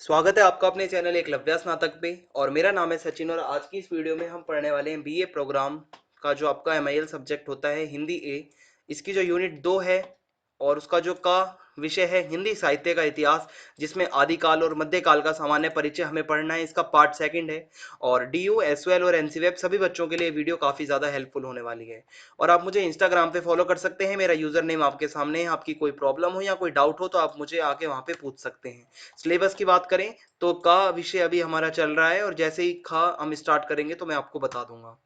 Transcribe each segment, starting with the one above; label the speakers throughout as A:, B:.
A: स्वागत है आपका अपने चैनल एकलव्य स्नातक पे। और मेरा नाम है सचिन और आज की इस वीडियो में हम पढ़ने वाले हैं बीए प्रोग्राम का जो आपका एमआईएल सब्जेक्ट होता है हिंदी ए। इसकी जो यूनिट 2 है और उसका जो का विषय है हिंदी साहित्य का इतिहास, जिसमें आदिकाल और मध्यकाल का सामान्य परिचय हमें पढ़ना है। इसका पार्ट सेकंड है और डीयू एसओएल और एनसीवेब सभी बच्चों के लिए वीडियो काफ़ी ज़्यादा हेल्पफुल होने वाली है। और आप मुझे इंस्टाग्राम पे फॉलो कर सकते हैं, मेरा यूज़र नेम आपके सामने है। आपकी कोई प्रॉब्लम हो या कोई डाउट हो तो आप मुझे आके वहाँ पे पूछ सकते हैं। सिलेबस की बात करें तो का विषय अभी हमारा चल रहा है और जैसे ही खा हम स्टार्ट करेंगे तो मैं आपको बता दूंगा।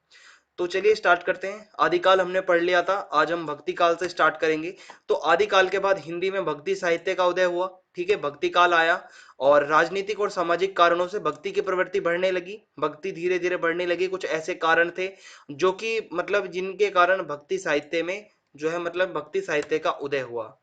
A: तो चलिए स्टार्ट करते हैं। आदिकाल हमने पढ़ लिया था, आज हम भक्ति काल से स्टार्ट करेंगे। तो आदिकाल के बाद हिंदी में भक्ति साहित्य का उदय हुआ। ठीक है, भक्ति काल आया और राजनीतिक और सामाजिक कारणों से भक्ति की प्रवृत्ति बढ़ने लगी। भक्ति धीरे धीरे बढ़ने लगी। कुछ ऐसे कारण थे जो कि मतलब जिनके कारण भक्ति साहित्य में जो है मतलब भक्ति साहित्य का उदय हुआ।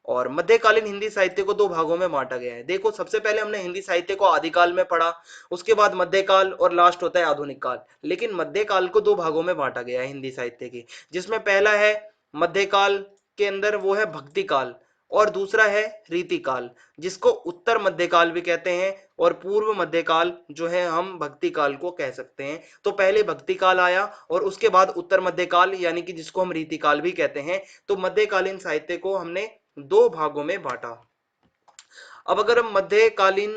A: और मध्यकालीन हिंदी साहित्य को दो भागों में बांटा गया है। देखो, सबसे पहले हमने हिंदी साहित्य को आदिकाल में पढ़ा, उसके बाद मध्यकाल और लास्ट होता है आधुनिक काल। लेकिन मध्यकाल को दो भागों में बांटा गया है हिंदी साहित्य की, जिसमें पहला है मध्यकाल के अंदर वो है भक्ति काल और दूसरा है रीति काल, जिसको उत्तर मध्यकाल भी कहते हैं और पूर्व मध्यकाल जो है हम भक्ति काल को कह सकते हैं। तो पहले भक्ति काल आया और उसके बाद उत्तर मध्यकाल यानी कि जिसको हम रीति काल भी कहते हैं। तो मध्यकालीन साहित्य को हमने दो भागों में बांटा। अब अगर हम मध्यकालीन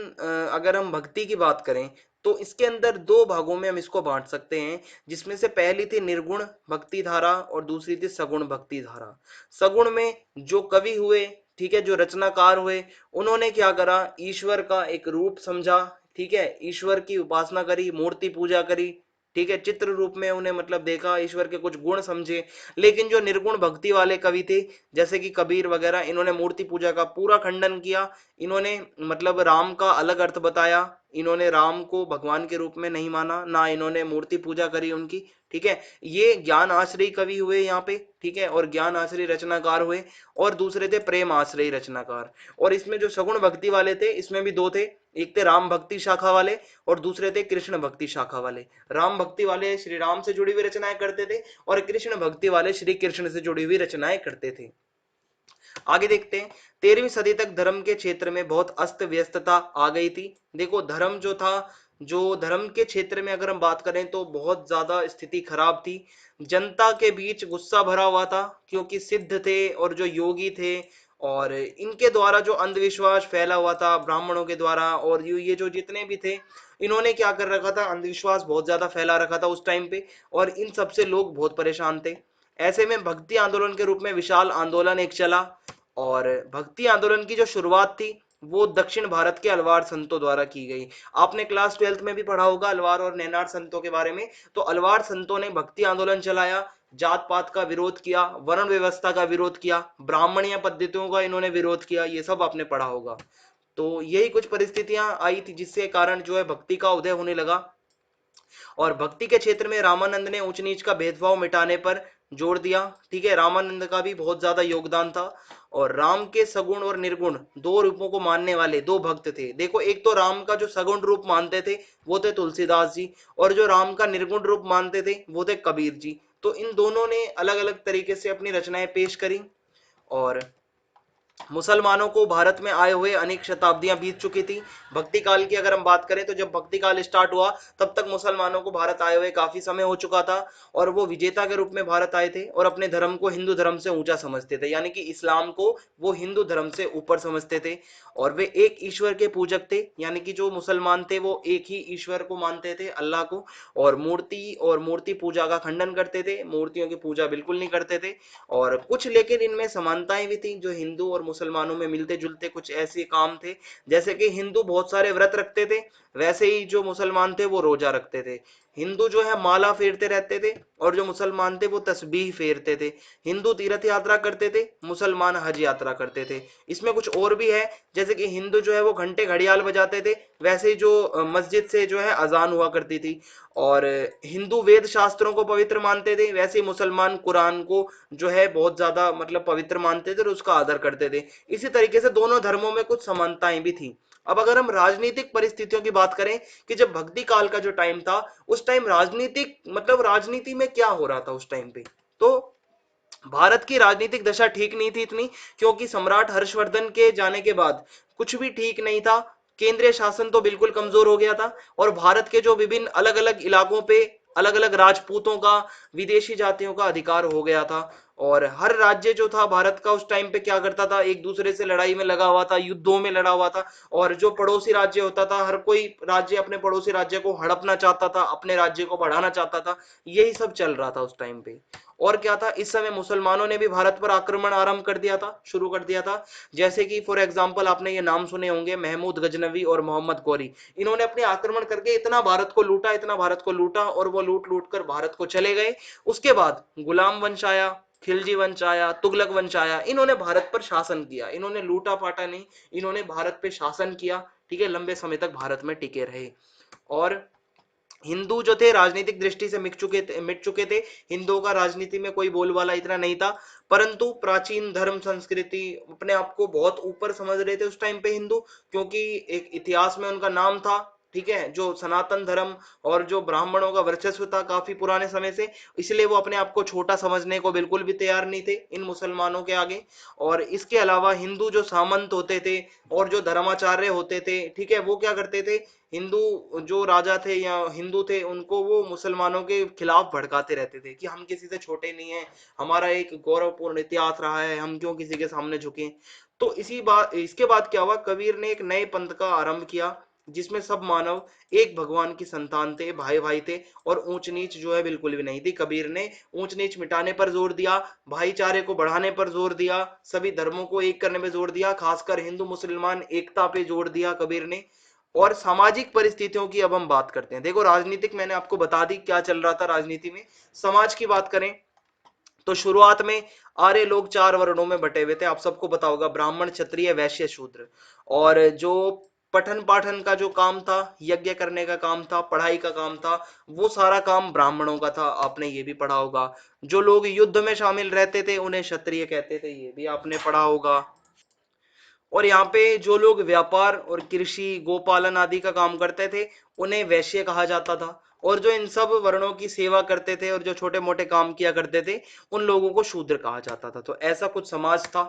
A: अगर हम भक्ति की बात करें तो इसके अंदर दो भागों में हम इसको बांट सकते हैं, जिसमें से पहली थी निर्गुण भक्ति धारा और दूसरी थी सगुण भक्ति धारा। सगुण में जो कवि हुए, ठीक है, जो रचनाकार हुए, उन्होंने क्या करा, ईश्वर का एक रूप समझा, ठीक है, ईश्वर की उपासना करी, मूर्ति पूजा करी, ठीक है, चित्र रूप में उन्हें मतलब देखा, ईश्वर के कुछ गुण समझे। लेकिन जो निर्गुण भक्ति वाले कवि थे जैसे कि कबीर वगैरह, इन्होंने मूर्ति पूजा का पूरा खंडन किया। इन्होंने मतलब राम का अलग अर्थ बताया, इन्होंने राम को भगवान के रूप में नहीं माना, ना इन्होंने मूर्ति पूजा करी उनकी। ठीक है, ये ज्ञान आश्रयी कवि हुए यहाँ पे, ठीक है, और ज्ञान आश्रयी रचनाकार हुए। और दूसरे थे प्रेम आश्रयी रचनाकार। और इसमें जो सगुण भक्ति वाले थे इसमें भी दो थे, एक थे राम भक्ति शाखा वाले और दूसरे थे कृष्ण भक्ति शाखा वाले। राम भक्ति वाले श्री राम से जुड़ी हुई रचनाएं करते थे और कृष्ण भक्ति वाले श्री कृष्ण से जुड़ी हुई रचनाएं करते थे। आगे देखते हैं, 13वीं सदी तक धर्म के क्षेत्र में बहुत अस्त व्यस्तता आ गई थी। देखो, धर्म जो था, जो धर्म के क्षेत्र में अगर हम बात करें तो बहुत ज्यादा स्थिति खराब थी। जनता के बीच गुस्सा भरा हुआ था क्योंकि सिद्ध थे और जो योगी थे और इनके द्वारा जो अंधविश्वास फैला हुआ था ब्राह्मणों के द्वारा, और ये जो जितने भी थे, इन्होंने क्या कर रखा था, अंधविश्वास बहुत ज्यादा फैला रखा था उस टाइम पे। और इन सबसे लोग बहुत परेशान थे। ऐसे में भक्ति आंदोलन के रूप में विशाल आंदोलन एक चला। और भक्ति आंदोलन की जो शुरुआत थी वो दक्षिण भारत के अलवार संतों द्वारा की गई। आपने क्लास 12th में भी पढ़ा होगा अलवार और नैनार संतों के बारे में। तो अलवार संतों ने भक्ति आंदोलन चलाया, जात पात का विरोध किया, वर्ण व्यवस्था का विरोध किया, ब्राह्मणीय पद्धतियों का इन्होंने विरोध किया, ये सब आपने पढ़ा होगा। तो यही कुछ परिस्थितियां आई थी जिससे कारण जो है भक्ति का उदय होने लगा। और भक्ति के क्षेत्र में रामानंद ने ऊंच नीच का भेदभाव मिटाने पर जोर दिया। ठीक है, रामानंद का भी बहुत ज्यादा योगदान था। और राम के सगुण और निर्गुण दो रूपों को मानने वाले दो भक्त थे। देखो, एक तो राम का जो सगुण रूप मानते थे वो थे तुलसीदास जी, और जो राम का निर्गुण रूप मानते थे वो थे कबीर जी। तो इन दोनों ने अलग अलग तरीके से अपनी रचनाएं पेश करी। और मुसलमानों को भारत में आए हुए अनेक शताब्दियां बीत चुकी थी। भक्ति काल की अगर हम बात करें तो जब भक्ति काल स्टार्ट हुआ तब तक मुसलमानों को भारत आए हुए काफी समय हो चुका था। और वो विजेता के रूप में भारत आए थे और अपने धर्म को हिंदू धर्म से ऊंचा समझते थे, यानी कि इस्लाम को वो हिंदू धर्म से ऊपर समझते थे। और वे एक ईश्वर के पूजक थे, यानी कि जो मुसलमान थे वो एक ही ईश्वर को मानते थे, अल्लाह को। और मूर्ति पूजा का खंडन करते थे, मूर्तियों की पूजा बिल्कुल नहीं करते थे। और कुछ लेकिन इनमें समानताएं भी थी जो हिंदू और मुसलमानों में मिलते जुलते कुछ ऐसे काम थे। जैसे कि हिंदू बहुत सारे व्रत रखते थे, वैसे ही जो मुसलमान थे वो रोजा रखते थे। हिंदू जो है माला फेरते रहते थे और जो मुसलमान थे वो तस्बीह फेरते थे। हिंदू तीर्थ यात्रा करते थे, मुसलमान हज यात्रा करते थे। इसमें कुछ और भी है, जैसे कि हिंदू जो है वो घंटे घड़ियाल बजाते थे, वैसे ही जो मस्जिद से जो है अजान हुआ करती थी। और हिंदू वेद शास्त्रों को पवित्र मानते थे, वैसे ही मुसलमान कुरान को जो है बहुत ज्यादा मतलब पवित्र मानते थे और उसका आदर करते थे। इसी तरीके से दोनों धर्मों में कुछ समानताएं भी थी। अब अगर हम राजनीतिक परिस्थितियों की बात करें कि जब भक्ति काल का जो टाइम था उस टाइम राजनीतिक मतलब राजनीति में क्या हो रहा था उस टाइम पे, तो भारत की राजनीतिक दशा ठीक नहीं थी इतनी, क्योंकि सम्राट हर्षवर्धन के जाने के बाद कुछ भी ठीक नहीं था। केंद्रीय शासन तो बिल्कुल कमजोर हो गया था, और भारत के जो विभिन्न अलग अलग इलाकों पे अलग अलग राजपूतों का, विदेशी जातियों का अधिकार हो गया था। और हर राज्य जो था भारत का उस टाइम पे क्या करता था, एक दूसरे से लड़ाई में लगा हुआ था, युद्धों में लड़ा हुआ था। और जो पड़ोसी राज्य होता था, हर कोई राज्य अपने पड़ोसी राज्य को हड़पना चाहता था, अपने राज्य को बढ़ाना चाहता था। यही सब चल रहा था उस टाइम पे। और क्या था, इस समय मुसलमानों ने भी भारत पर आक्रमण आरंभ कर दिया था, शुरू कर दिया था। जैसे कि फॉर एग्जांपल आपने ये नाम सुने होंगे, महमूद गजनवी और मोहम्मद गौरी। इन्होंने अपने आक्रमण करके इतना भारत को लूटा, इतना भारत को लूटा, और वो लूट लूट कर भारत को चले गए। उसके बाद गुलाम वंश आया, खिलजी वंश आया, तुगलक वंश आया। इन्होंने भारत पर शासन किया, इन्होंने लूटा पाटा नहीं, इन्होंने भारत पे शासन किया। ठीक है, लंबे समय तक भारत में टिके रहे। और हिंदू जो थे राजनीतिक दृष्टि से मिट चुके थे। हिंदुओं का राजनीति में कोई बोलबाला इतना नहीं था। परंतु प्राचीन धर्म संस्कृति, अपने आप को बहुत ऊपर समझ रहे थे उस टाइम पे हिंदू, क्योंकि एक इतिहास में उनका नाम था। ठीक है, जो सनातन धर्म और जो ब्राह्मणों का वर्चस्व था काफी पुराने समय से, इसलिए वो अपने आप को छोटा समझने को बिल्कुल भी तैयार नहीं थे इन मुसलमानों के आगे। और इसके अलावा हिंदू जो सामंत होते थे और जो धर्माचार्य होते थे, ठीक है, वो क्या करते थे, हिंदू जो राजा थे या हिंदू थे, उनको वो मुसलमानों के खिलाफ भड़काते रहते थे कि हम किसी से छोटे नहीं हैं, हमारा एक गौरवपूर्ण इतिहास रहा है, हम क्यों किसी के सामने झुके। तो इसके बाद क्या हुआ, कबीर ने एक नए पंथ का आरंभ किया, जिसमें सब मानव एक भगवान की संतान थे, भाई भाई थे, और ऊंच नीच जो है बिल्कुल भी नहीं थी। कबीर ने ऊंच नीच मिटाने पर जोर दिया, भाईचारे को बढ़ाने पर जोर दिया, सभी धर्मों को एक करने पर जोर दिया, खासकर हिंदू मुसलमान एकता पे जोर दिया कबीर ने। और सामाजिक परिस्थितियों की अब हम बात करते हैं। देखो, राजनीतिक मैंने आपको बता दी क्या चल रहा था राजनीति में। समाज की बात करें तो शुरुआत में आर्य लोग 4 वर्णों में बटे हुए थे, आप सबको पता होगा, ब्राह्मण, क्षत्रिय, वैश्य, शूद्र। और जो पठन पाठन का जो काम था, यज्ञ करने का काम था, पढ़ाई का काम था, वो सारा काम ब्राह्मणों का था, आपने ये भी पढ़ा होगा। जो लोग युद्ध में शामिल रहते थे उन्हें क्षत्रिय कहते थे, ये भी आपने पढ़ा होगा। और यहाँ पे जो लोग व्यापार और कृषि, गोपालन आदि का काम करते थे, उन्हें वैश्य कहा जाता था। और जो इन सब वर्णों की सेवा करते थे और जो छोटे मोटे काम किया करते थे, उन लोगों को शूद्र कहा जाता था। तो ऐसा कुछ समाज था।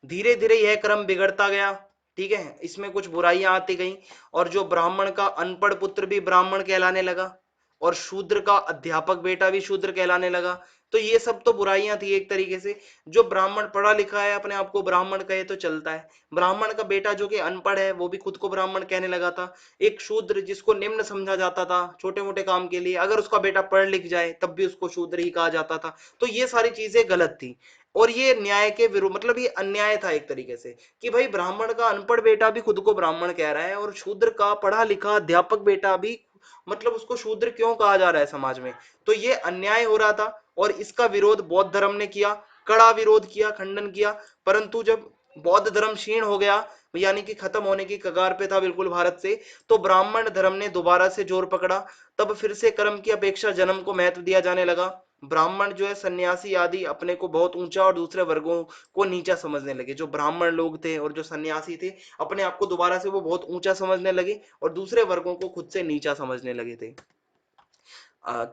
A: धीरे धीरे यह क्रम बिगड़ता गया। ठीक है, इसमें कुछ बुराइयां आती गई, और जो ब्राह्मण का अनपढ़ पुत्र भी ब्राह्मण कहलाने लगा, और शूद्र का अध्यापक बेटा भी शूद्र कहलाने लगा। तो ये सब तो बुराइयां थी एक तरीके से। जो ब्राह्मण पढ़ा लिखा है, अपने आप को ब्राह्मण कहे तो चलता है, ब्राह्मण का बेटा जो कि अनपढ़ है वो भी खुद को ब्राह्मण कहने लगा था। एक शूद्र जिसको निम्न समझा जाता था छोटे मोटे काम के लिए, अगर उसका बेटा पढ़ लिख जाए तब भी उसको शूद्र ही कहा जाता था। तो ये सारी चीजें गलत थी, और ये न्याय के विरुद्ध, मतलब ये अन्याय था एक तरीके से, कि भाई ब्राह्मण का अनपढ़ बेटा भी खुद को ब्राह्मण कह रहा है, और शूद्र का पढ़ा लिखा अध्यापक बेटा भी, मतलब उसको शूद्र क्यों कहा जा रहा है समाज में। तो ये अन्याय हो रहा था, और इसका विरोध बौद्ध धर्म ने किया, कड़ा विरोध किया, खंडन किया। परंतु जब बौद्ध धर्म क्षीण हो गया, यानी कि खत्म होने की कगार पे था बिल्कुल भारत से, तो ब्राह्मण धर्म ने दोबारा से जोर पकड़ा। तब फिर से कर्म की अपेक्षा जन्म को महत्व दिया जाने लगा। ब्राह्मण जो है, सन्यासी आदि अपने को बहुत ऊंचा और दूसरे वर्गों को नीचा समझने लगे। जो ब्राह्मण लोग थे और जो सन्यासी थे, अपने आप को दोबारा से वो बहुत ऊंचा समझने लगे, और दूसरे वर्गों को खुद से नीचा समझने लगे थे।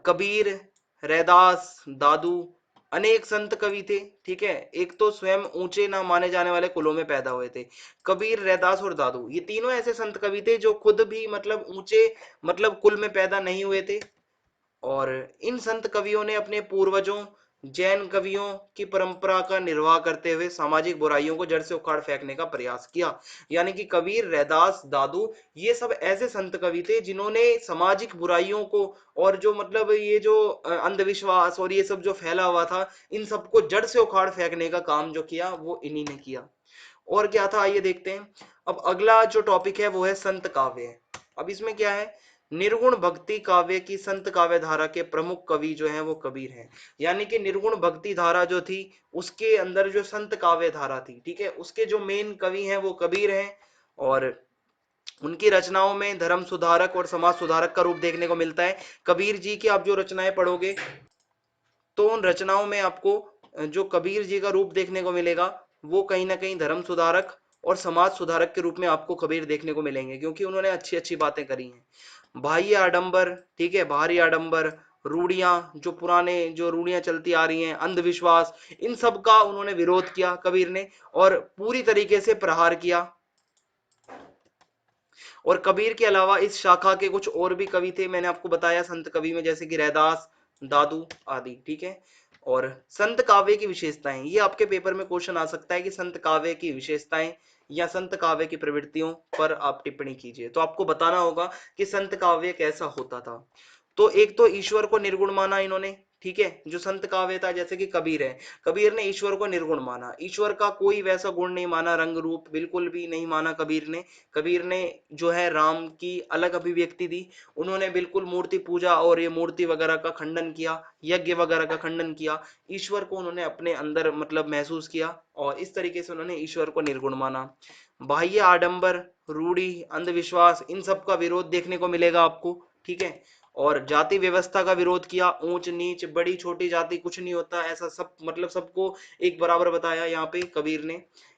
A: कबीर, रैदास, दादू, अनेक संत कवि थे। ठीक है, एक तो स्वयं ऊंचे ना माने जाने वाले कुलों में पैदा हुए थे। कबीर, रैदास और दादू, ये तीनों ऐसे संत कवि थे जो खुद भी मतलब ऊंचे, मतलब कुल में पैदा नहीं हुए थे। और इन संत कवियों ने अपने पूर्वजों जैन कवियों की परंपरा का निर्वाह करते हुए सामाजिक बुराइयों को जड़ से उखाड़ फेंकने का प्रयास किया। यानी कि कबीर, रैदास, दादू, ये सब ऐसे संत कवि थे जिन्होंने सामाजिक बुराइयों को, और जो मतलब ये जो अंधविश्वास और ये सब जो फैला हुआ था, इन सबको जड़ से उखाड़ फेंकने का काम जो किया वो इन्हीं ने किया। और क्या था, आइए देखते हैं। अब अगला जो टॉपिक है वो है संत काव्य। अब इसमें क्या है, निर्गुण भक्ति काव्य की संत काव्य धारा के प्रमुख कवि जो हैं वो कबीर हैं। यानी कि निर्गुण भक्ति धारा जो थी, उसके अंदर जो संत काव्य धारा थी, ठीक है, उसके जो मेन कवि हैं वो कबीर हैं। और उनकी रचनाओं में धर्म सुधारक और समाज सुधारक का रूप देखने को मिलता है। कबीर जी की आप जो रचनाएं पढ़ोगे, तो उन रचनाओं में आपको जो कबीर जी का रूप देखने को मिलेगा, वो कहीं ना कहीं धर्म सुधारक और समाज सुधारक के रूप में आपको कबीर देखने को मिलेंगे, क्योंकि उन्होंने अच्छी अच्छी बातें करी हैं। बाह्य आडंबर, ठीक है, बाहरी आडंबर, रूढ़ियां, जो पुराने जो रूढ़ियां चलती आ रही हैं, अंधविश्वास, इन सब का उन्होंने विरोध किया कबीर ने, और पूरी तरीके से प्रहार किया। और कबीर के अलावा इस शाखा के कुछ और भी कवि थे, मैंने आपको बताया संत कवि में, जैसे कि रैदास, दादू आदि, ठीक है। और संत काव्य की विशेषताएं, ये आपके पेपर में क्वेश्चन आ सकता है कि संत काव्य की विशेषताएं या संत काव्य की प्रवृत्तियों पर आप टिप्पणी कीजिए। तो आपको बताना होगा कि संत काव्य कैसा होता था। तो एक तो ईश्वर को निर्गुण माना इन्होंने, ठीक है। जो संत काव्य था, जैसे कि कबीर है, कबीर ने ईश्वर को निर्गुण माना, ईश्वर का कोई वैसा गुण नहीं माना, रंग रूप बिल्कुल भी नहीं माना कबीर ने। कबीर ने जो है राम की अलग अभिव्यक्ति दी, उन्होंने बिल्कुल मूर्ति पूजा और ये मूर्ति वगैरह का खंडन किया, यज्ञ वगैरह का खंडन किया, ईश्वर को उन्होंने अपने अंदर मतलब महसूस किया, और इस तरीके से उन्होंने ईश्वर को निर्गुण माना। बाह्य आडंबर, रूढ़ी, अंधविश्वास, इन सब का विरोध देखने को मिलेगा आपको, ठीक है। और जाति व्यवस्था का विरोध किया, ऊंच नीच बड़ी छोटी जाति कुछ नहीं होता, ऐसा सब मतलब सबको एक बराबर बताया यहाँ पे कबीर ने।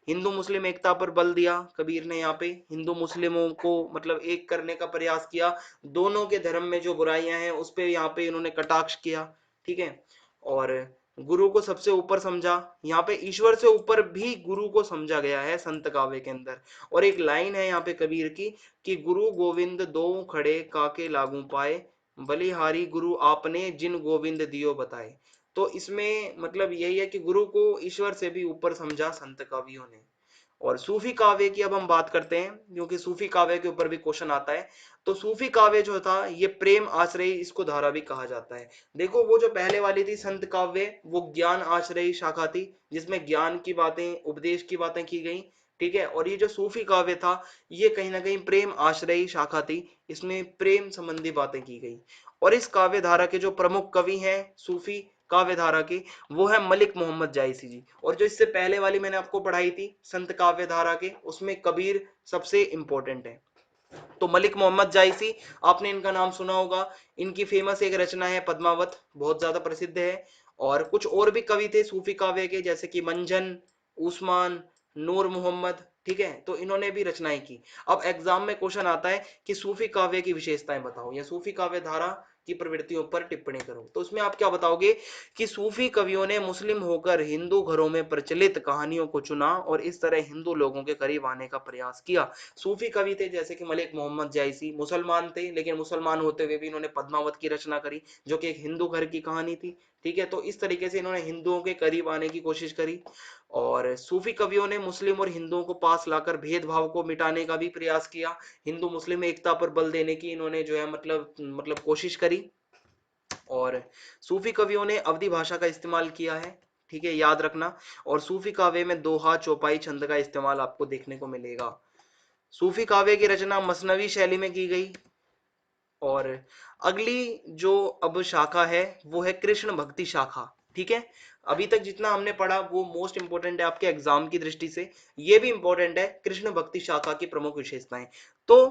A: हिंदू मुस्लिम एकता पर बल दिया कबीर ने, यहाँ पे हिंदू मुस्लिमों को मतलब एक करने का प्रयास किया, दोनों के धर्म में जो बुराइयां हैं उस पे यहाँ पे इन्होंने कटाक्ष किया, ठीक है। और गुरु को सबसे ऊपर समझा, यहाँ पे ईश्वर से ऊपर भी गुरु को समझा गया है संत काव्य के अंदर। और एक लाइन है यहाँ पे कबीर की कि गुरु गोविंद दो खड़े काके लागू पाए, बलिहारी गुरु आपने जिन गोविंद दियो बताए। तो इसमें मतलब यही है कि गुरु को ईश्वर से भी ऊपर समझा संत कवियों ने। और सूफी काव्य की अब हम बात करते हैं, क्योंकि सूफी काव्य के ऊपर भी क्वेश्चन आता है। तो सूफी काव्य जो था ये प्रेम आश्रयी इसको धारा भी कहा जाता है। देखो वो जो पहले वाली थी संत काव्य, वो ज्ञान आश्रयी शाखा थी, जिसमें ज्ञान की बातें उपदेश की बातें की गई, ठीक है। और ये जो सूफी काव्य था ये कहीं ना कहीं प्रेम आश्रयी शाखा थी, इसमें प्रेम संबंधी बातें की गई। और इस काव्य धारा के जो प्रमुख कवि हैं सूफी काव्य धारा के, वो है मलिक मोहम्मद जायसी जी। और जो इससे पहले वाली मैंने आपको पढ़ाई थी संत काव्य धारा के, उसमें कबीर सबसे इंपॉर्टेंट है। तो मलिक मोहम्मद जायसी, आपने इनका नाम सुना होगा। इनकी फेमस एक रचना है पद्मावत, बहुत ज्यादा प्रसिद्ध है। और कुछ और भी कवि थे सूफी काव्य के, जैसे कि मंजन, उस्मान, नूर मोहम्मद, ठीक है। तो इन्होंने भी रचनाएं की। अब एग्जाम में क्वेश्चन आता है कि सूफी काव्य की विशेषताएं बताओ या सूफी काव्य धारा की प्रवृत्तियों पर टिप्पणी करो। तो उसमें आप क्या बताओगे कि सूफी कवियों ने मुस्लिम होकर हिंदू घरों में प्रचलित कहानियों को चुना और इस तरह हिंदू लोगों के करीब आने का प्रयास किया। सूफी कवि थे जैसे कि मलिक मोहम्मद जायसी, मुसलमान थे, लेकिन मुसलमान होते हुए भी इन्होंने पद्मावत की रचना करी, जो कि एक हिंदू घर की कहानी थी, ठीक है। तो इस तरीके से इन्होंने हिंदुओं के करीब आने की कोशिश करी। और सूफी कवियों ने मुस्लिम और हिंदुओं को पास लाकर भेदभाव को मिटाने का भी प्रयास किया, हिंदू मुस्लिम एकता पर बल देने की इन्होंने जो है मतलब कोशिश करी। और सूफी कवियों ने अवधी भाषा का इस्तेमाल किया है, ठीक है, याद रखना। और सूफी काव्य में दोहा चौपाई छंद का इस्तेमाल आपको देखने को मिलेगा। सूफी काव्य की रचना मसनवी शैली में की गई। और अगली जो अब शाखा है वो है कृष्ण भक्ति शाखा, ठीक है। अभी तक जितना हमने पढ़ा वो मोस्ट इंपोर्टेंट है आपके एग्जाम की दृष्टि से, ये भी इंपॉर्टेंट है कृष्ण भक्ति शाखा की प्रमुख विशेषताएं। तो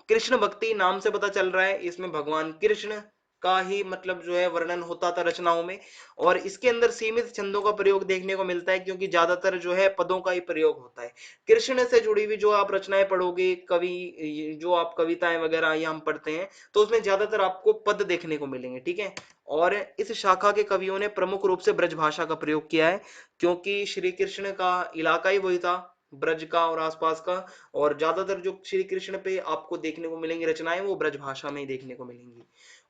A: कृष्ण भक्ति नाम से पता चल रहा है इसमें भगवान कृष्ण का ही मतलब जो है वर्णन होता था रचनाओं में। और इसके अंदर सीमित छंदों का प्रयोग देखने को मिलता है, क्योंकि ज्यादातर जो है पदों का ही प्रयोग होता है। कृष्ण से जुड़ी हुई जो आप रचनाएं पढ़ोगे, कवि जो आप कविताएं वगैरह ये हम पढ़ते हैं, तो उसमें ज्यादातर आपको पद देखने को मिलेंगे, ठीक है। और इस शाखा के कवियों ने प्रमुख रूप से ब्रज भाषा का प्रयोग किया है, क्योंकि श्री कृष्ण का इलाका ही वही था, ब्रज का और आसपास का। और ज्यादातर जो श्री कृष्ण पे आपको देखने को मिलेंगी रचनाएं वो ब्रज भाषा में ही देखने को मिलेंगी।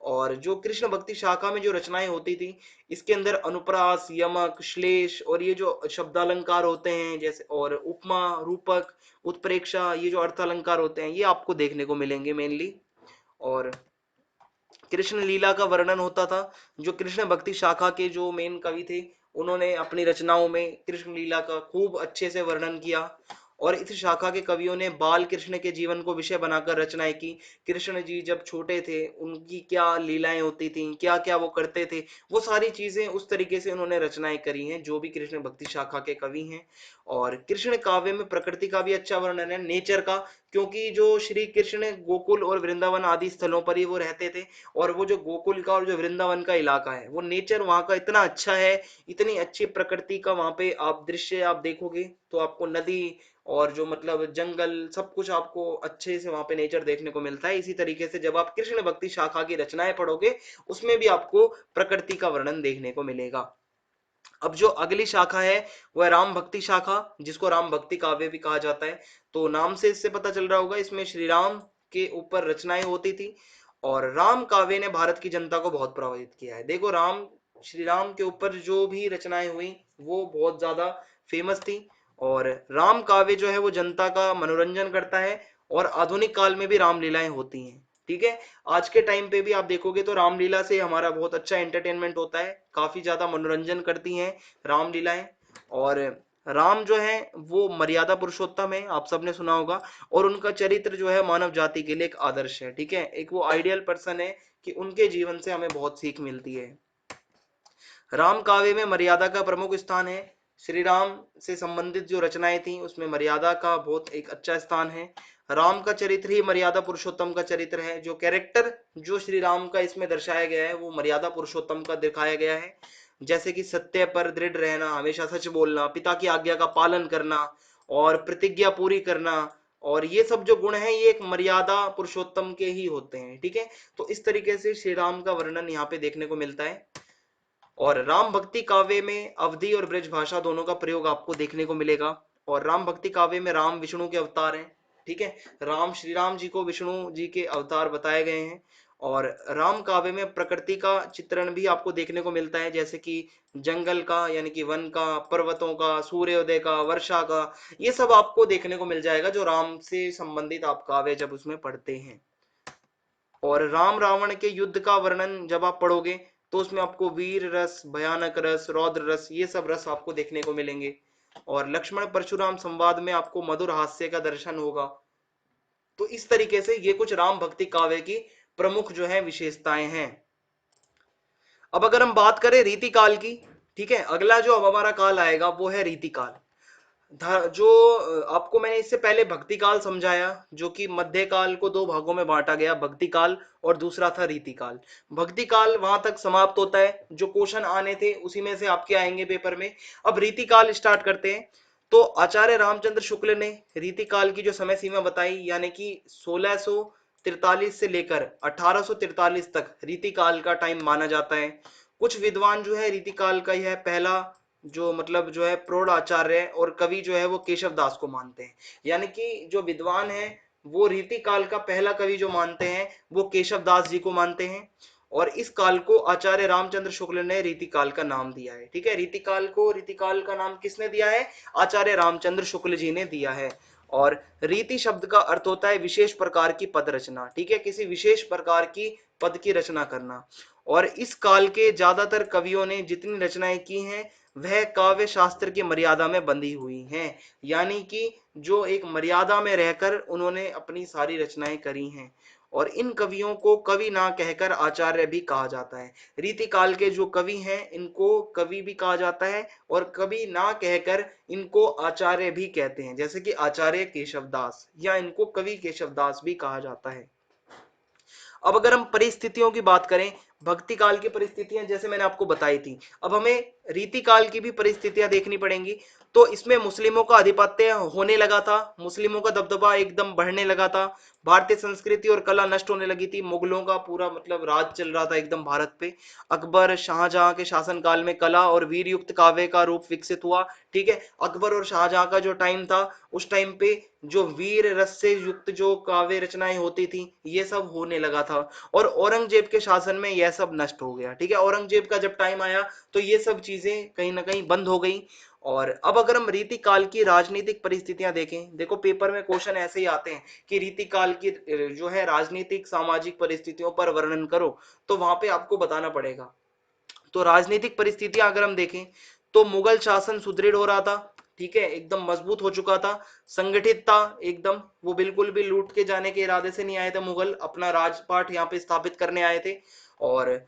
A: और जो कृष्ण भक्ति शाखा में जो रचनाएं होती थी, इसके अंदर अनुप्रास, यमक, श्लेष और ये जो शब्दालंकार होते हैं जैसे, और उपमा, रूपक, उत्प्रेक्षा, ये जो अर्थ अलंकार होते हैं ये आपको देखने को मिलेंगे मेनली। और कृष्ण लीला का वर्णन होता था, जो कृष्ण भक्ति शाखा के जो मेन कवि थे उन्होंने अपनी रचनाओं में कृष्ण लीला का खूब अच्छे से वर्णन किया। और इस शाखा के कवियों ने बाल कृष्ण के जीवन को विषय बनाकर रचनाएं की। कृष्ण जी जब छोटे थे उनकी क्या लीलाएं होती थी, क्या क्या वो करते थे, वो सारी चीजें उस तरीके से उन्होंने रचनाएं करी हैं जो भी कृष्ण भक्ति शाखा के कवि हैं। और कृष्ण काव्य में प्रकृति का भी अच्छा वर्णन है, नेचर का, क्योंकि जो श्री कृष्ण गोकुल और वृंदावन आदि स्थलों पर ही वो रहते थे। और वो जो गोकुल का और जो वृंदावन का इलाका है वो नेचर वहां का इतना अच्छा है, इतनी अच्छी प्रकृति का वहां पे आप दृश्य आप देखोगे तो आपको नदी और जो मतलब जंगल सब कुछ आपको अच्छे से वहां पे नेचर देखने को मिलता है। इसी तरीके से जब आप कृष्ण भक्ति शाखा की रचनाएं पढ़ोगे उसमें भी आपको प्रकृति का वर्णन देखने को मिलेगा। अब जो अगली शाखा है वह राम भक्ति शाखा, जिसको राम भक्ति काव्य भी कहा जाता है। तो नाम से इससे पता चल रहा होगा, इसमें श्री राम के ऊपर रचनाएं होती थी और राम काव्य ने भारत की जनता को बहुत प्रभावित किया है। देखो राम, श्री राम के ऊपर जो भी रचनाएं हुई वो बहुत ज्यादा फेमस थी और राम काव्य जो है वो जनता का मनोरंजन करता है और आधुनिक काल में भी रामलीलाएं होती हैं। ठीक है, आज के टाइम पे भी आप देखोगे तो रामलीला से हमारा बहुत अच्छा एंटरटेनमेंट होता है, काफी ज्यादा मनोरंजन करती हैं रामलीलाएं। और राम जो है वो मर्यादा पुरुषोत्तम है, आप सबने सुना होगा, और उनका चरित्र जो है मानव जाति के लिए एक आदर्श है। ठीक है, एक वो आइडियल पर्सन है कि उनके जीवन से हमें बहुत सीख मिलती है। राम काव्य में मर्यादा का प्रमुख स्थान है। श्री राम से संबंधित जो रचनाएं थी उसमें मर्यादा का बहुत एक अच्छा स्थान है। राम का चरित्र ही मर्यादा पुरुषोत्तम का चरित्र है। जो कैरेक्टर जो श्री राम का इसमें दर्शाया गया है वो मर्यादा पुरुषोत्तम का दिखाया गया है। जैसे कि सत्य पर दृढ़ रहना, हमेशा सच बोलना, पिता की आज्ञा का पालन करना और प्रतिज्ञा पूरी करना, और ये सब जो गुण हैं ये एक मर्यादा पुरुषोत्तम के ही होते हैं। ठीक है, तो इस तरीके से श्री राम का वर्णन यहाँ पे देखने को मिलता है। और राम भक्ति काव्य में अवधि और ब्रज भाषा दोनों का प्रयोग आपको देखने को मिलेगा। और राम भक्ति काव्य में राम विष्णु के अवतार हैं। ठीक है, राम श्री राम जी को विष्णु जी के अवतार बताए गए हैं। और राम काव्य में प्रकृति का चित्रण भी आपको देखने को मिलता है, जैसे कि जंगल का यानी कि वन का, पर्वतों का, सूर्योदय का, वर्षा का, ये सब आपको देखने को मिल जाएगा जो राम से संबंधित आप काव्य जब उसमें पढ़ते हैं। और राम रावण के युद्ध का वर्णन जब आप पढ़ोगे तो उसमें आपको वीर रस, भयानक रस, रौद्र रस, ये सब रस आपको देखने को मिलेंगे। और लक्ष्मण परशुराम संवाद में आपको मधुर हास्य का दर्शन होगा। तो इस तरीके से ये कुछ राम भक्ति काव्य की प्रमुख जो है विशेषताएं हैं। अब अगर हम बात करें रीति काल की, ठीक है, अगला जो अब हमारा काल आएगा वो है रीति काल। जो आपको मैंने इससे पहले भक्ति काल समझाया, जो कि मध्य काल को दो भागों में बांटा गया, भक्ति काल और दूसरा था रीति काल। भक्ति काल वहां तक समाप्त होता है, जो क्वेश्चन आने थे उसी में से आपके आएंगे पेपर में। अब रीति काल स्टार्ट करते हैं। तो आचार्य रामचंद्र शुक्ल ने रीति काल की जो समय सीमा बताई, यानी कि 1643 से लेकर 1843 तक रीति काल का टाइम माना जाता है। कुछ विद्वान जो है रीति काल का यह पहला जो मतलब जो है प्रौढ़ आचार्य और कवि जो है वो केशव दास को मानते हैं। यानी कि जो विद्वान है वो रीति काल का पहला कवि जो मानते हैं वो केशव दास जी को मानते हैं। और इस काल को आचार्य रामचंद्र शुक्ल ने रीति काल का नाम दिया है। ठीक है, रीति काल को रीति काल का नाम किसने दिया है? आचार्य रामचंद्र शुक्ल जी ने दिया है। और रीति शब्द का अर्थ होता है विशेष प्रकार की पद रचना। ठीक है, किसी विशेष प्रकार की पद की रचना करना। और इस काल के ज्यादातर कवियों ने जितनी रचनाएं की हैं वह काव्य शास्त्र की मर्यादा में बंधी हुई हैं, यानी कि जो एक मर्यादा में रहकर उन्होंने अपनी सारी रचनाएं करी हैं। और इन कवियों को कवि ना कहकर आचार्य भी कहा जाता है। रीति काल के जो कवि हैं इनको कवि भी कहा जाता है और कवि ना कहकर इनको आचार्य भी कहते हैं, जैसे कि आचार्य केशवदास, या इनको कवि केशवदास भी कहा जाता है। अब अगर हम परिस्थितियों की बात करें, भक्ति काल की परिस्थितियां जैसे मैंने आपको बताई थी, अब हमें रीति काल की भी परिस्थितियां देखनी पड़ेंगी। तो इसमें मुस्लिमों का आधिपत्य होने लगा था, मुस्लिमों का दबदबा एकदम बढ़ने लगा था, भारतीय संस्कृति और कला नष्ट होने लगी थी, मुगलों का पूरा मतलब राज चल रहा था एकदम भारत पे। अकबर शाहजहां के शासनकाल में कला और वीर युक्त काव्य का रूप विकसित हुआ। ठीक है, अकबर और शाहजहां का जो टाइम था उस टाइम पे जो वीर रस से युक्त जो काव्य रचनाएं होती थी ये सब होने लगा था। और औरंगजेब के शासन में यह सब नष्ट हो गया। ठीक है, औरंगजेब का जब टाइम आया तो ये सब चीजें कहीं ना कहीं बंद हो गई। और अब अगर हम रीति काल की राजनीतिक परिस्थितियां देखें, देखो पेपर में क्वेश्चन ऐसे ही आते हैं कि रीति काल की जो है राजनीतिक सामाजिक परिस्थितियों पर वर्णन करो, तो वहां पे आपको बताना पड़ेगा। तो राजनीतिक परिस्थितियां अगर हम देखें तो मुगल शासन सुदृढ़ हो रहा था। ठीक है, एकदम मजबूत हो चुका था, संगठित था एकदम, वो बिल्कुल भी लूट के जाने के इरादे से नहीं आए थे मुगल, अपना राजपाट यहाँ पे स्थापित करने आए थे। और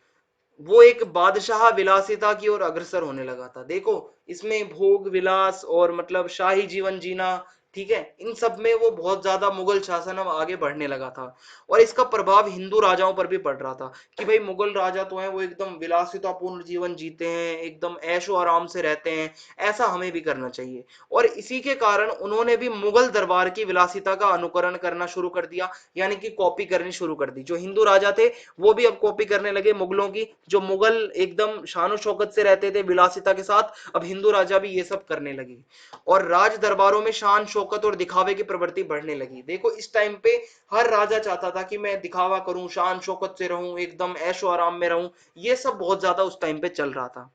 A: वो एक बादशाह विलासिता की ओर अग्रसर होने लगा था। देखो इसमें भोग विलास और मतलब शाही जीवन जीना, ठीक है, इन सब में वो बहुत ज्यादा मुगल शासन अब आगे बढ़ने लगा था। और इसका प्रभाव हिंदू राजाओं पर भी पड़ रहा था कि भाई मुगल राजा तो हैं वो एकदम विलासितापूर्ण जीवन जीते हैं, एकदम ऐशो आराम से रहते हैं, ऐसा हमें भी करना चाहिए। और इसी के कारण उन्होंने भी मुगल दरबार की विलासिता का अनुकरण करना शुरू कर दिया, यानी कि कॉपी करनी शुरू कर दी। जो हिंदू राजा थे वो भी अब कॉपी करने लगे मुगलों की। जो मुगल एकदम शानो शौकत से रहते थे विलासिता के साथ, अब हिंदू राजा भी ये सब करने लगे। और राज दरबारों में शान शौकत और दिखावे की प्रवृत्ति बढ़ने लगी। देखो इस टाइम पे हर राजा चाहता था कि मैं दिखावा करूं, शान शौकत से रहूं, एकदम ऐशो आराम में रहूं। ये सब बहुत ज्यादा उस टाइम पे चल रहा था।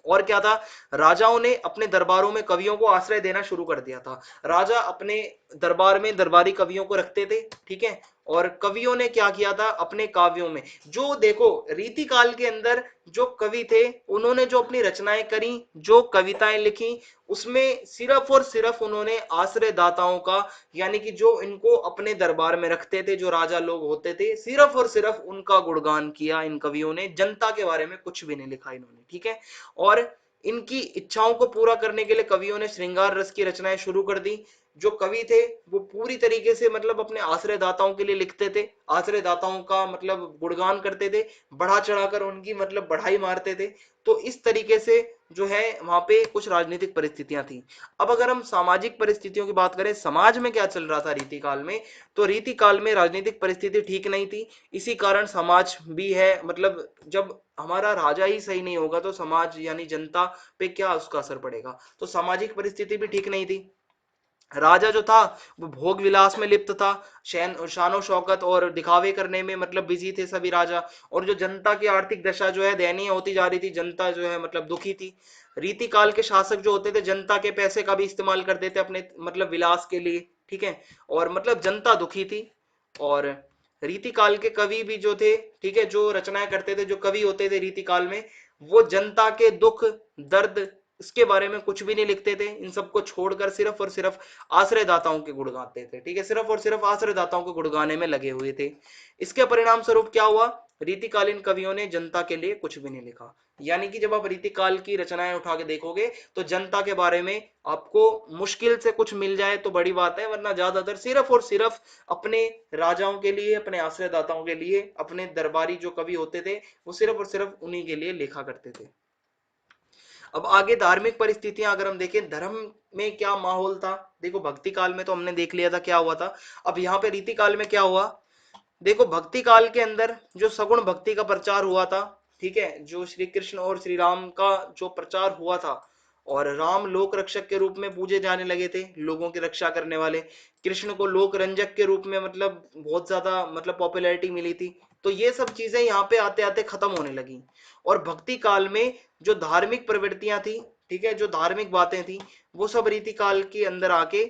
A: और क्या था, राजाओं ने अपने दरबारों में कवियों को आश्रय देना शुरू कर दिया था। राजा अपने दरबार में दरबारी कवियों को रखते थे, ठीक है। और कवियों ने क्या किया था अपने काव्यों में, जो देखो रीति काल के अंदर जो कवि थे उन्होंने जो अपनी रचनाएं करी, जो कविताएं लिखी, उसमें सिर्फ और सिर्फ उन्होंने आश्रय दाताओं का, यानी कि जो इनको अपने दरबार में रखते थे जो राजा लोग होते थे, सिर्फ और सिर्फ उनका गुणगान किया इन कवियों ने। जनता के बारे में कुछ भी नहीं लिखा इन्होंने, ठीक है। और इनकी इच्छाओं को पूरा करने के लिए कवियों ने श्रृंगार रस की रचनाएं शुरू कर दी। जो कवि थे वो पूरी तरीके से मतलब अपने आश्रयदाताओं के लिए लिखते थे, आश्रयदाताओं का मतलब गुणगान करते थे, बढ़ा चढ़ाकर उनकी मतलब बढ़ाई मारते थे। तो इस तरीके से जो है वहां पे कुछ राजनीतिक परिस्थितियां थी। अब अगर हम सामाजिक परिस्थितियों की बात करें, समाज में क्या चल रहा था रीति काल में, तो रीति काल में राजनीतिक परिस्थिति ठीक नहीं थी। इसी कारण समाज भी है, मतलब जब हमारा राजा ही सही नहीं होगा तो समाज यानी जनता पे क्या उसका असर पड़ेगा। तो सामाजिक परिस्थिति भी ठीक नहीं थी। राजा जो था वो भोग विलास में लिप्त था, शानो शौकत और दिखावे करने में मतलब बिजी थे सभी राजा। और जो जनता की आर्थिक दशा जो है दयनीय होती जा रही थी, जनता जो है मतलब दुखी थी। रीति काल के शासक जो होते थे जनता के पैसे का भी इस्तेमाल करते थे अपने मतलब विलास के लिए, ठीक है। और मतलब जनता दुखी थी। और रीति काल के कवि भी जो थे, ठीक है, जो रचनाएं करते थे, जो कवि होते थे रीति काल में, वो जनता के दुख दर्द इसके बारे में कुछ भी नहीं लिखते थे। इन सबको छोड़कर सिर्फ और सिर्फ आश्रयदाताओं के गुण गाते थे, ठीक है, सिर्फ और सिर्फ आश्रयदाताओं को गुण गाने में लगे हुए थे। इसके परिणाम स्वरूप क्या हुआ, रीतिकालीन कवियों ने जनता के लिए कुछ भी नहीं लिखा। यानी कि जब आप रीतिकाल की रचनाएं उठा के देखोगे तो जनता के बारे में आपको मुश्किल से कुछ मिल जाए तो बड़ी बात है, वरना ज्यादातर सिर्फ और सिर्फ अपने राजाओं के लिए, अपने आश्रयदाताओं के लिए, अपने दरबारी जो कवि होते थे वो सिर्फ और सिर्फ उन्हीं के लिए लिखा करते थे। अब आगे धार्मिक परिस्थितियां अगर हम देखें, धर्म में क्या माहौल था। देखो भक्ति काल में तो हमने देख लिया था क्या हुआ था। अब यहाँ पे रीति काल में क्या हुआ, देखो भक्ति काल के अंदर जो सगुण भक्ति का प्रचार हुआ था, ठीक है, जो श्री कृष्ण और श्री राम का जो प्रचार हुआ था, और राम लोक रक्षक के रूप में पूजे जाने लगे थे, लोगों की रक्षा करने वाले। कृष्ण को लोक रंजक के रूप में मतलब बहुत ज्यादा मतलब पॉपुलैरिटी मिली थी। तो ये सब चीजें यहाँ पे आते आते खत्म होने लगी। और भक्ति काल में जो धार्मिक प्रवृत्तियां थी, ठीक है, जो धार्मिक बातें थी, वो सब रीति काल के अंदर आके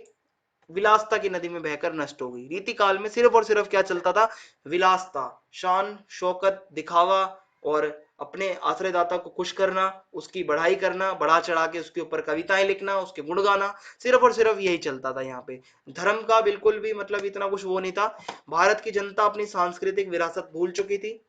A: विलासता की नदी में बहकर नष्ट हो गई। रीति काल में सिर्फ और सिर्फ क्या चलता था, विलासता, शान शौकत, दिखावा, और अपने आश्रयदाता को खुश करना, उसकी बढ़ाई करना, बढ़ा चढ़ा के उसके ऊपर कविताएं लिखना, उसके गुण गाना, सिर्फ और सिर्फ यही चलता था यहाँ पे। धर्म का बिल्कुल भी मतलब इतना कुछ वो नहीं था। भारत की जनता अपनी सांस्कृतिक विरासत भूल चुकी थी।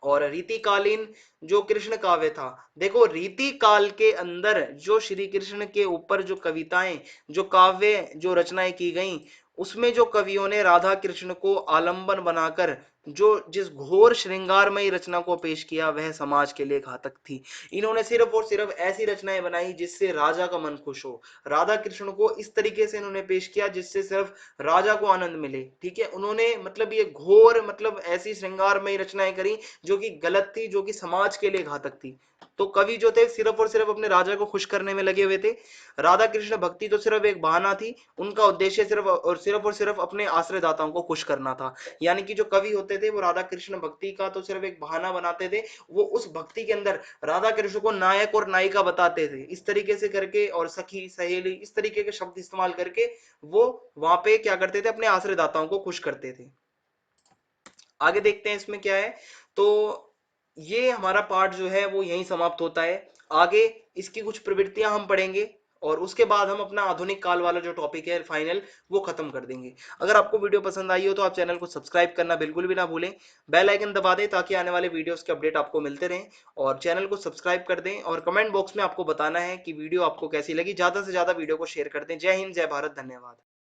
A: और रीतिकालीन जो कृष्ण काव्य था, देखो रीति काल के अंदर जो श्री कृष्ण के ऊपर जो कविताएं, जो काव्य, जो रचनाएं की गई, उसमें जो कवियों ने राधा कृष्ण को आलंबन बनाकर जो जिस घोर श्रृंगारमयी रचना को पेश किया वह समाज के लिए घातक थी। इन्होंने सिर्फ और सिर्फ ऐसी रचनाएं बनाई जिससे राजा का मन खुश हो। राधा कृष्ण को इस तरीके से इन्होंने पेश किया जिससे सिर्फ राजा को आनंद मिले, ठीक है। उन्होंने मतलब ये घोर मतलब ऐसी श्रृंगारमयी रचनाएं करी जो कि गलत थी, जो कि समाज के लिए घातक थी। तो कवि जो थे सिर्फ और सिर्फ अपने राजा को खुश करने में लगे हुए थे। राधा कृष्ण भक्ति तो सिर्फ एक बहाना थी, उनका उद्देश्य सिर्फ अपने आश्रयदाताओं को खुश करना था। यानी कि जो कवि होते थे वो राधा कृष्ण भक्ति का तो सिर्फ एक बहाना बनाते थे, वो उस भक्ति के अंदर राधा कृष्ण को नायक और नायिका बताते थे, इस तरीके से करके, और सखी सहेली इस तरीके के शब्द इस्तेमाल करके वो वहां पे क्या करते थे, अपने आश्रयदाताओं को खुश करते थे। आगे देखते हैं इसमें क्या है। तो ये हमारा पार्ट जो है वो यहीं समाप्त होता है। आगे इसकी कुछ प्रवृत्तियां हम पढ़ेंगे, और उसके बाद हम अपना आधुनिक काल वाला जो टॉपिक है फाइनल, वो खत्म कर देंगे। अगर आपको वीडियो पसंद आई हो तो आप चैनल को सब्सक्राइब करना बिल्कुल भी ना भूलें, बेल आइकन दबा दें ताकि आने वाले वीडियोस के अपडेट आपको मिलते रहें। और चैनल को सब्सक्राइब कर दें और कमेंट बॉक्स में आपको बताना है कि वीडियो आपको कैसी लगी। ज्यादा से ज्यादा वीडियो को शेयर कर दें। जय हिंद, जय भारत, धन्यवाद।